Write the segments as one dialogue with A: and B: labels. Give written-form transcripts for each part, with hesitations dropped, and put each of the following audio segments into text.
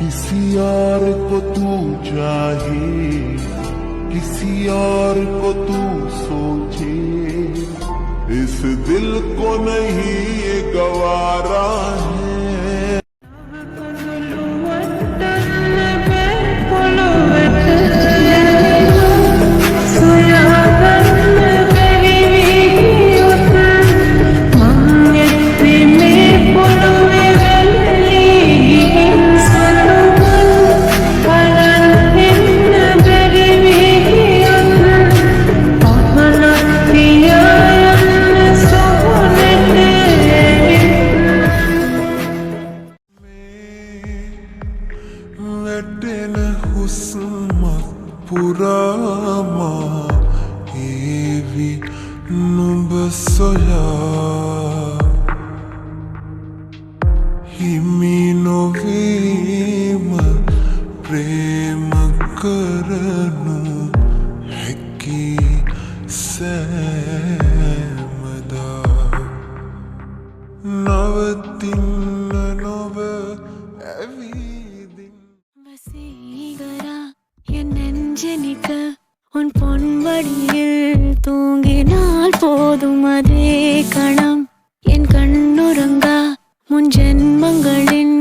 A: किसी और को तू चाहे, किसी और को तू सोचे, इस दिल को नहीं ये गवारा है। වැටෙන හුස්මක් පුරාමා ඒවි නුඹ සොයා හිමි නොවීම ප්‍රේම කරනු හැකි සෑමදා නවතින්න නොව ඇවිදින්
B: வசீகரா என் நெஞ்சனிக்க உன் பொன்வடியில் தூங்கினால் போதும் அதே கணம் என் கண்ணுறங்கா முன் ஜென்மங்களின்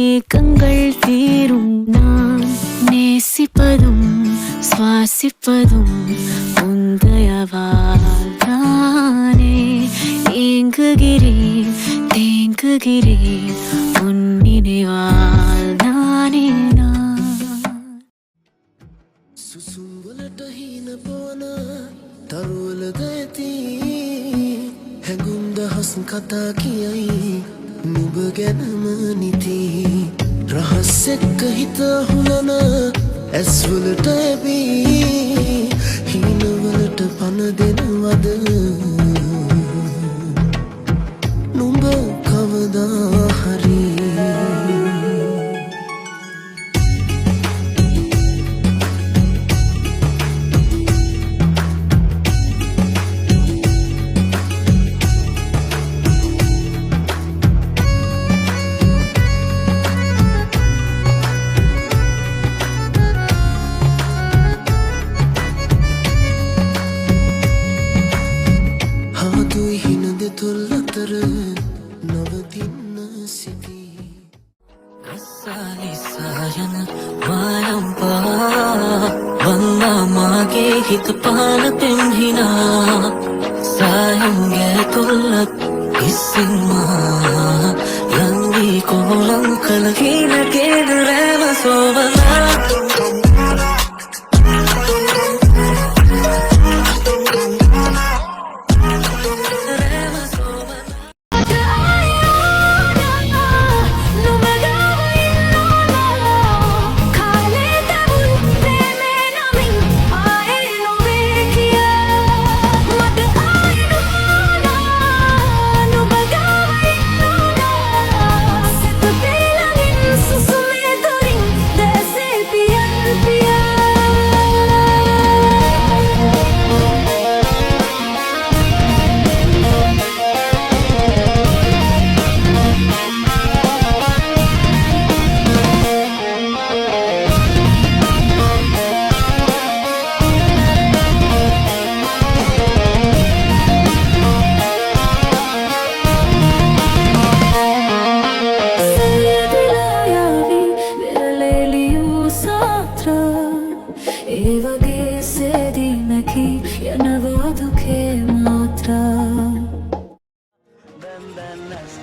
B: ஏக்கங்கள் தீரும் நான் நேசிப்பதும் சுவாசிப்பதும் உந்தயவால் தானே ஏங்குகிறேன் தேங்குகிறேன் உன் நினைவால் நானே நான்
C: සුසුම්වලට හින පොවන තරුවල දැති හැඟුම් දහස් කතා කියයි නුඹ ගැනම නිති රහස් එක්ක හිත හුලන ඇස්වලට ඇබී හීනවලට පන දෙනවද නුඹ කවදා හරි
B: Sayang walampa Wala magigit palating hina Sayang tulad ising ma Langgi ko lang kalagi na kinarema sobala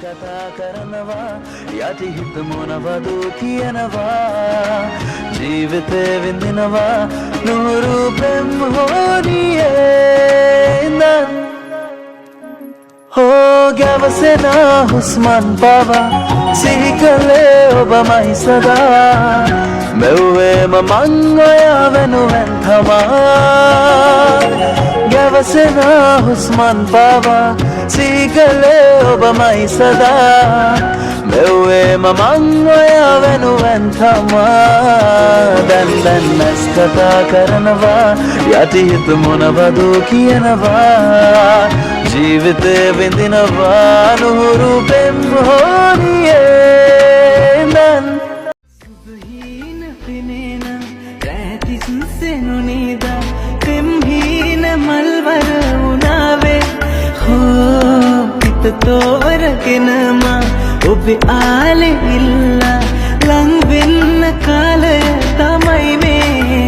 C: කතා කරනවා යටි හිත මොනවද කියනවා ජීවිතේ විඳිනවා නුරු ප්‍රේම හොනියේ නන් හෝ ගැවසෙන හුස්මන් පවා සිහි කළේ ඔබමයි සදා මෙව්වේම මං ඔයා වෙනුවෙන් තමා ගැවසෙන හුස්මන් පවා සිගලේ ඔබමයි සදා මෙව්වේම මං ඔයා වෙනුවෙන් තමා දැන් නැස් කතා කරනවා යටි හිත මොනවද කියනවා ජීවිතේ විඳිනවා නුහුරු පෙම් හොනියේ නන් ඔබේ ආලෙවිල්ල ලං වෙන්න කාලය තමයි මේ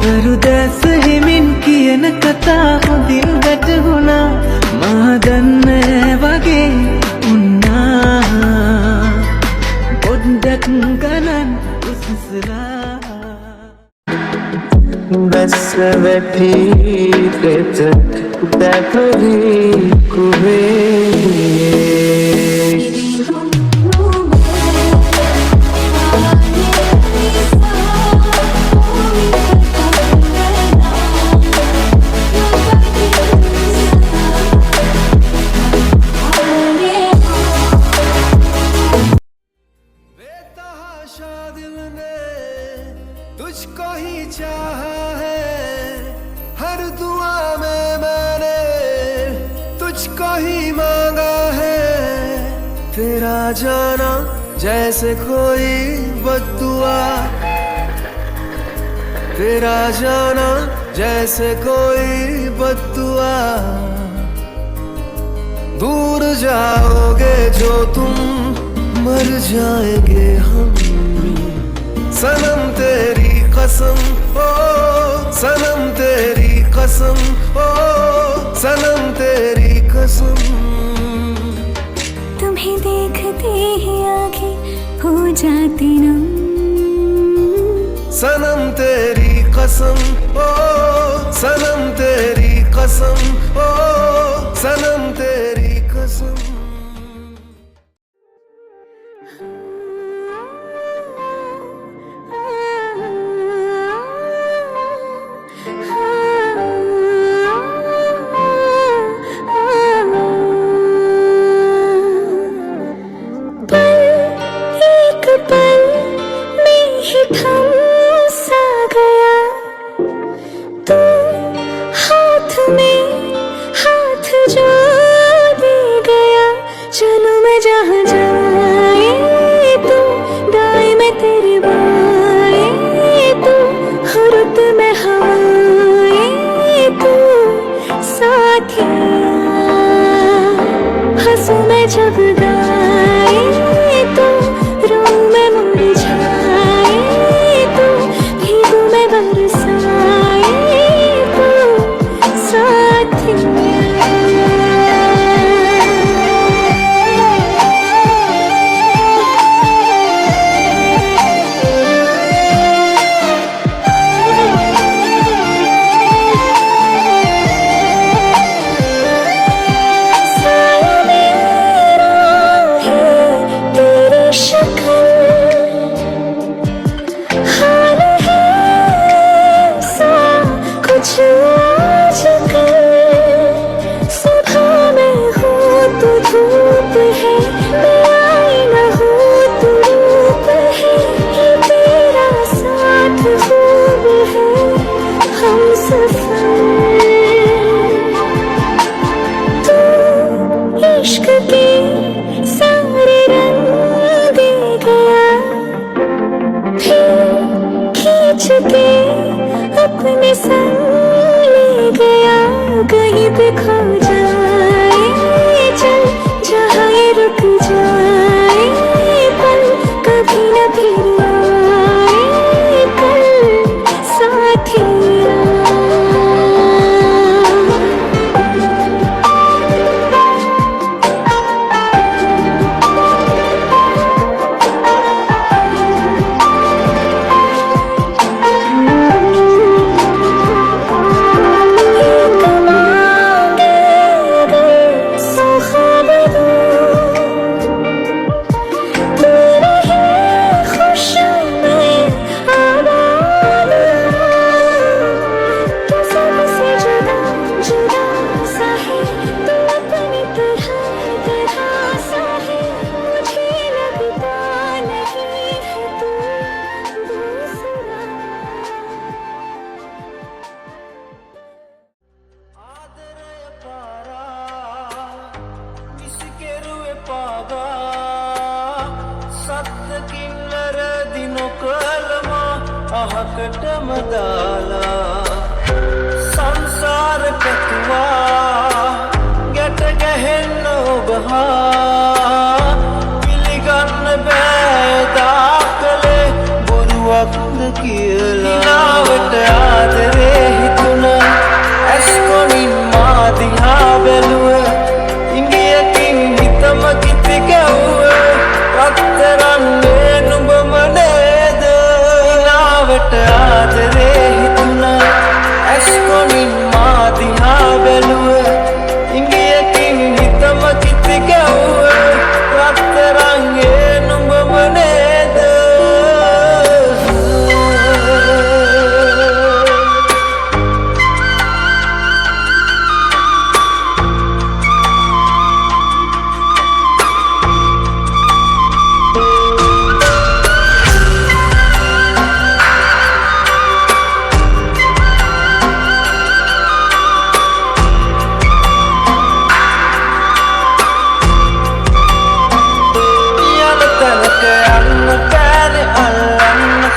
C: දරුදැස හිමින් කියන කතා හොඳින් වැටහුණා මා දන්නේ වගේ උන්නා පොඩ්ඩක් ගණන් උසසලා बस बैठी तेज बैठरी कुबे
A: तुझको ही चाहा है हर दुआ में मैंने तुझको ही मांगा है तेरा जाना जैसे कोई बद्दुआ तेरा जाना जैसे कोई बद्दुआ दूर जाओगे जो तुम मर जाएंगे हम सनम तेरी कसम ओ सनम तेरी कसम ओ सनम तेरी कसम
D: तुम्हें देखते ही आंखें हो जाती नम
A: सनम तेरी कसम ओ सनम तेरी कसम ओ सनम तेरी कसम
D: जब गाए तो रूह में मुरझाए तो भीगू में बरसाए तो साथिया अपने संग ले गया कहीं पे खो जाए चल जहाँ ये रुक जाए पल कभी न फिर आए कल साथिया
C: අහකටම දාලා සංසාර පැතුවා ගැට ගැහෙන්න ඔබ හා කියලා නාවට ආදරේ හිතුණා ඇස්කොනින් මා දිහා බැලුව ඉංගියකින් හිතම කිති ගැව්ව රත්තරන්නේ නුඹම නේද නාවට ආදරේ හිතුණා ඇස්කොනින් මා දිහා බැලුව ඉංගියකින් හිතම කිති ගැව්ව රත්තරන්නේ නුඹම නේද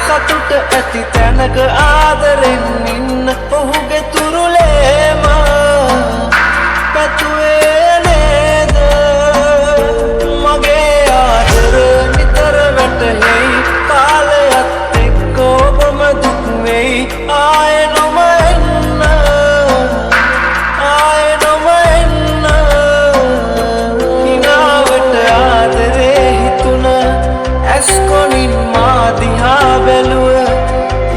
C: සතුට ඇති තැනක ආදරෙන් ඉන්න ඔහුගේ තුරුලේම පැතුවේ නේද මගේ ආදර නිතර වැටහෙයි කාලයත් එක්ක ඔබම දුක් වෙයි ආයෙ නොම එන්න ආයෙ නොම එන්න හිනාවට ආදරේ හිතුණා ඇස්කොනින් මා දිහා බැලුව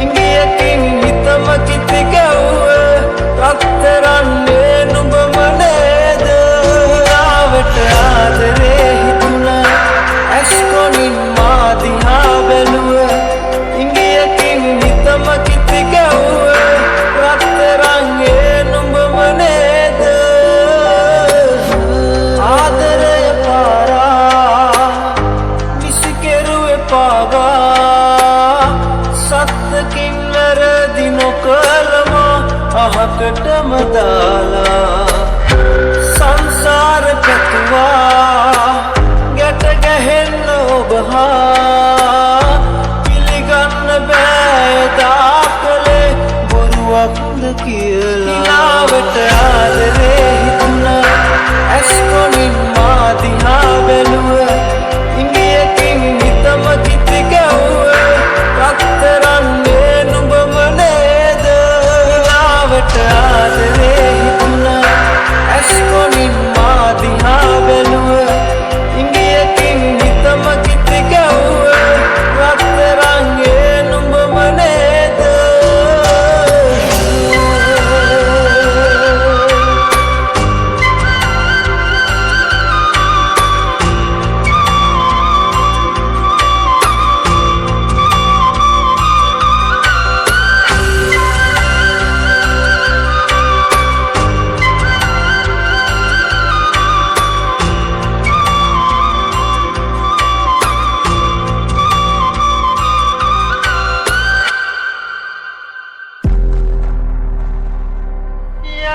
C: ඉංගියකින් හිතම කිති ගැව්ව රත්තරන්නේ නුඹම නේද නාවට ආදරේ හිතුණා ඇස්කොනින් මා දිහා බැලුව ඉංගියකින් හිතම කිති ගැව්ව රත්තරන්නේ නුඹම නේද ආදරය පාරා නිසි කෙරුවේ පාගා සත්තකින් වැරදි නොකළම අහකටම දාලා සංසාර පැතුවා ගැට ගැහෙන්න ඔබ හා පිළිගන්න බෑ එදා කළේ බොරුවක්ද කියලා නාවට ආදරේ හිතුණා ඇස්කොනින් මා දිහා බැලුව ඉංගියකින් හිතම කිති ගැව්ව රත්තරන්නේ නුඹම නේද නාවට ආදරේ හිතුණා ඇස්කොනින් මා දිහා බැලුව ඉංගියකින් හිතම කිති ගැව්ව රත්තරන්නේ නුඹම නේද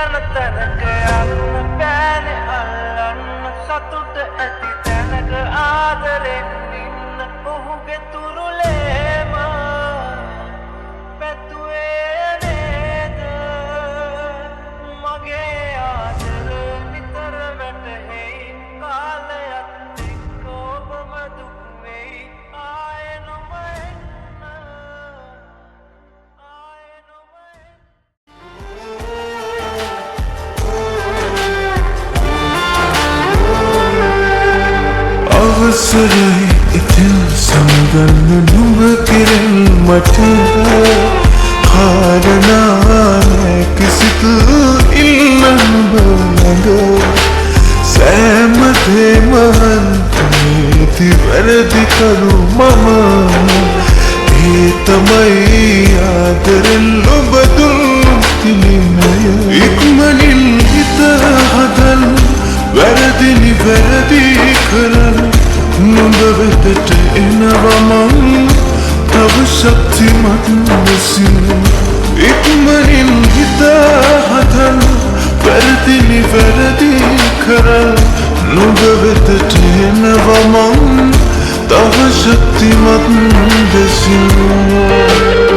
C: යන තැනක යන්න බෑනේ අල්ලන්න සතුට ඇති තැනක ආදරෙන් ඉන්න ඔහුගේ තුරුලේම පැතුවේ නේද මගේ ආදර නිතර වැටහෙයි කාලයත් එක්ක ඔබම දුක් වෙයි ආයෙ නොම එන්න ආයෙ නොම එන්න
A: අවසරයි ඉතින් සමගන්න නුඹ කෙරෙන් මට කාරණා කිසිත් ඉන්න නුඹ ළඟ සෑම දේම හන්ති වැරදි කරු මම ඒ තමයි ආදරෙන් ඔබ දුන් තිලිනය ඉක්මනින් හිත හදන් වැරදි නිවැරදි කරන් නුඹ වෙතට එනවා මං තව ශක්තිමත් ලෙසින් ඉක්මනින් හිත හදන් වැරදි නිවැරදි කරන් නුඹ වෙතට එනවා මං තව ශක්තිමත් ලෙසින්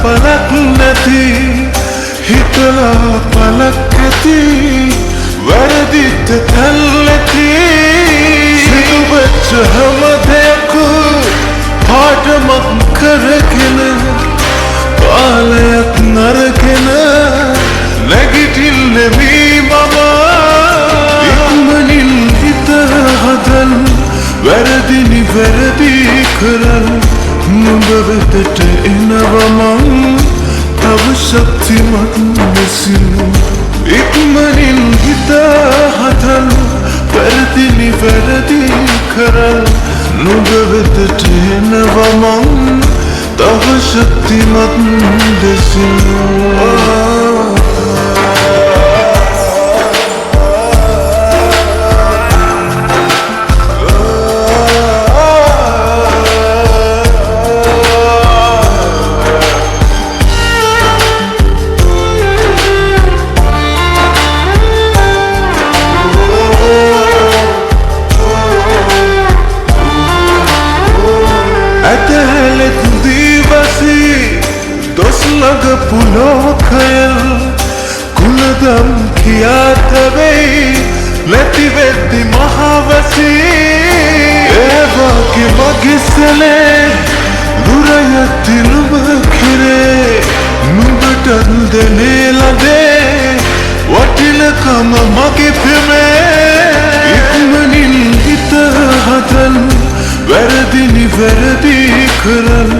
A: පලක් නැති හිතලා පලක් ඇති වැරදිත් තැල්ලති සිදුවෙච්ච හැම දෙයක් පාඩමක් කරගෙන කාලයක් නරගෙන නැගිටිල්ලෙමී මම ඉක්මනින් හිත හදන් වැරදි නිවැරදි කරන් නුඹ වෙතට එනවා මං තව ශක්තිමත් ලෙසින් ඉක්මනින් හිත හදන් වැරදි නිවැරදි කරන් නුඹ වෙතට එනවා මං තව ශක්තිමත් ලෙසින් ඇතැලෙත් දීවසි දොස් ළඟ පුලෝකයල් කුලදම් කියාතවෙයි නැතිවෙද්දි මහවසි ඒවාගේ මගිස්සලේ දුරයති නුඹ කෙරේ නුඹටත් දෙනේ ලදේ වටිනකම මගේ පෙමේ ඉක්මනින් හිත හදන් වැරදි නිවැරදි කරන්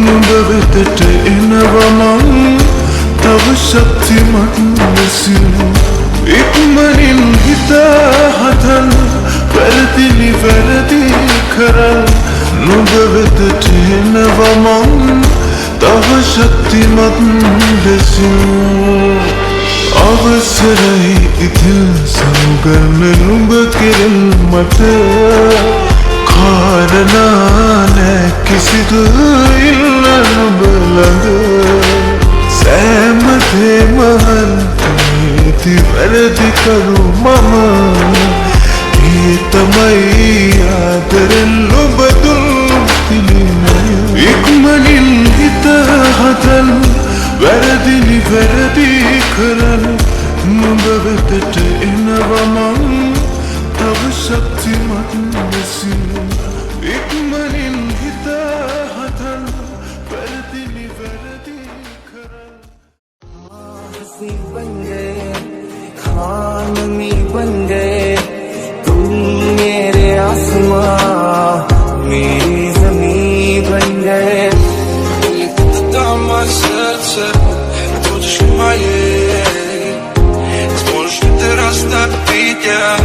A: නුඹ වෙතට එනවා මං තව ශක්තිමත් ලෙසින් ඉක්මනින් හිත හදන් වැරදි නිවැරදි කරන් නුඹ වෙතට එනවා මං තව ශක්තිමත් ලෙසින් අවසරයි ඉතින් සමුගන්න නුඹ කෙරෙන් මට කාරණා නෑ කිසිදු ඉල්ලන බලඳ සෑම දේම හන්ති වැරදි කරු මම ඒ තමයි ආදරෙන් ඔබ දුන් පිළිනය ඉක්මනින් හිත හදන් වැරදි නිවැරදි කරන් නුඹ වෙතට එනවා මං තව ශක්තිමත් ලෙසින් ඉක්මනින් හිත හදන් වැරදි නිවැරදි කරන්
E: हंसी बन गए खानमी बन गए तुम मेरे आसमां मेरी ज़मीन बन गए
F: Дама сердце, будешь моей. Сможешь ли ты растопить я